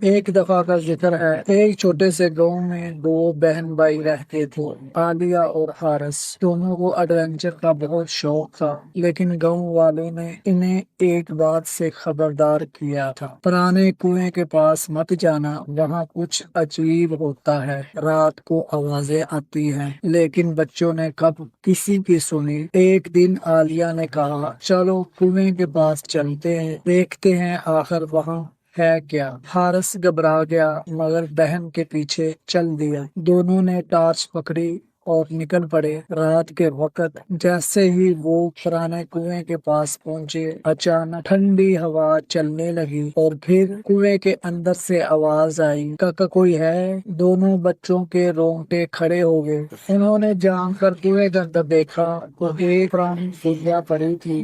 ایک دفعہ کا ذکر ہے، ایک چھوٹے سے گاؤں میں دو بہن بھائی رہتے تھے، عالیہ اور حارث۔ دونوں کو ایڈونچر کا بہت شوق تھا، لیکن گاؤں والوں نے انہیں ایک بات سے خبردار کیا تھا: پرانے کنویں کے پاس مت جانا، وہاں کچھ عجیب ہوتا ہے، رات کو آوازیں آتی ہیں۔ لیکن بچوں نے کب کسی کی سنی۔ ایک دن عالیہ نے کہا، چلو کنویں کے پاس چلتے ہیں، دیکھتے ہیں آخر وہاں ہے کیا۔ حارث گھبرا گیا مگر بہن کے پیچھے چل دیا۔ دونوں نے ٹارچ پکڑی اور نکل پڑے۔ رات کے وقت جیسے ہی وہ پرانے کنویں کے پاس پہنچے، اچانک ٹھنڈی ہوا چلنے لگی اور پھر کنویں کے اندر سے آواز آئی، کاکا کوئی ہے؟ دونوں بچوں کے رونگٹے کھڑے ہو گئے۔ انہوں نے جان کر کنویں کے اندر دیکھا تو ایک پرانی گڑیا پڑی تھی۔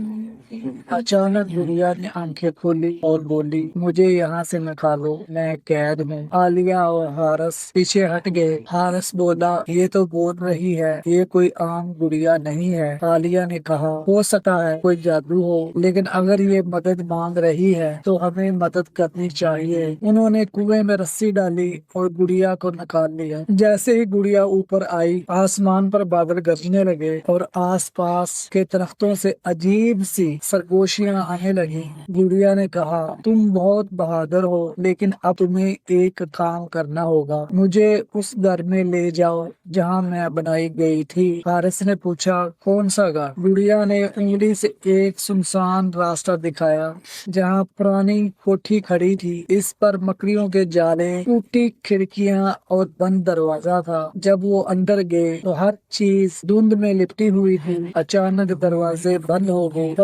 اچانک گڑیا نے آنکھیں کھولی اور بولی، مجھے یہاں سے نکالو، میں قید ہوں۔ عالیہ اور حارث پیچھے ہٹ گئے۔ حارث بولا، یہ تو بول رہی ہے، یہ کوئی عام گڑیا نہیں ہے۔ عالیہ نے کہا، ہو سکتا ہے کوئی جادو ہو، لیکن اگر یہ مدد مانگ رہی ہے تو ہمیں مدد کرنی چاہیے۔ انہوں نے کنویں میں رسی ڈالی اور گڑیا کو نکال لیا۔ جیسے ہی گڑیا اوپر آئی، آسمان پر بادل گرجنے لگے اور آس پاس کے درختوں سے عجیب سی سرگوشیاں آنے لگی۔ گڑیا نے کہا، تم بہت بہادر ہو، لیکن اب تمہیں ایک کام کرنا ہوگا، مجھے اس گھر میں لے جاؤ جہاں میں بنائی گئی تھی۔ حارث نے پوچھا، کون سا گھر؟ گڑیا نے انگلی سے ایک سنسان راستہ دکھایا جہاں پرانی کوٹھی کھڑی تھی، اس پر مکڑیوں کے جالے، ٹوٹی کھڑکیاں اور بند دروازہ تھا۔ جب وہ اندر گئے تو ہر چیز دھند میں لپٹی ہوئی تھی۔ اچانک دروازے بند ہو گئے۔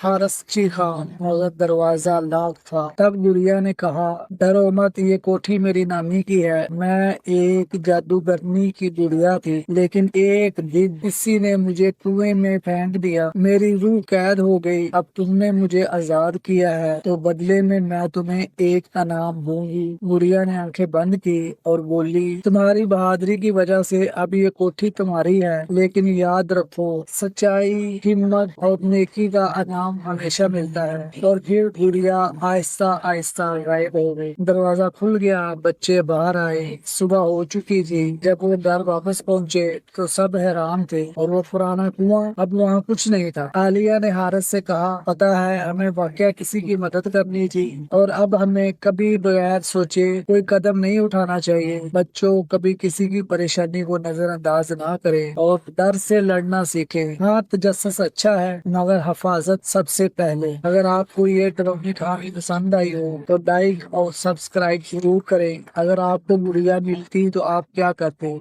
حارث چیخا مگر دروازہ لاک تھا۔ تب گڑیا نے کہا، ڈرو مت، یہ کوٹھی میری نانی کی ہے، میں ایک جادوگرنی کی گڑیا تھی، لیکن ایک دن کسی نے مجھے کنویں میں پھینک دیا، میری روح قید ہو گئی۔ اب تم نے مجھے آزاد کیا ہے تو بدلے میں تمہیں ایک انعام دوں گی۔ گڑیا نے آنکھیں بند کی اور بولی، تمہاری بہادری کی وجہ سے اب یہ کوٹھی تمہاری ہے، لیکن یاد رکھو، سچائی، ہمت اور نیکی کا انعام ہمیشہ ملتا ہے۔ اور پھر گڑیا آہستہ آہستہ غائب ہو گئی۔ دروازہ کھل گیا، بچے باہر آئے، صبح ہو چکی تھی۔ جب وہ گھر واپس پہنچے تو سب حیران تھے، اور وہ پرانا کنواں اب وہاں کچھ نہیں تھا۔ عالیہ نے حارث سے کہا، پتہ ہے ہمیں واقعہ کسی کی مدد کرنی تھی، اور اب ہمیں کبھی بغیر سوچے کوئی قدم نہیں اٹھانا چاہیے۔ بچوں، کبھی کسی کی پریشانی کو نظر انداز نہ کریں اور ڈر سے لڑنا سیکھیں۔ ہاں، تجسس اچھا ہے مگر حفاظت سب سے پہلے۔ اگر آپ کو یہ ڈراؤنی کہانی پسند آئی ہو تو لائک اور سبسکرائب ضرور کریں۔ اگر آپ کو گڑیا ملتی تو آپ کیا کرتے؟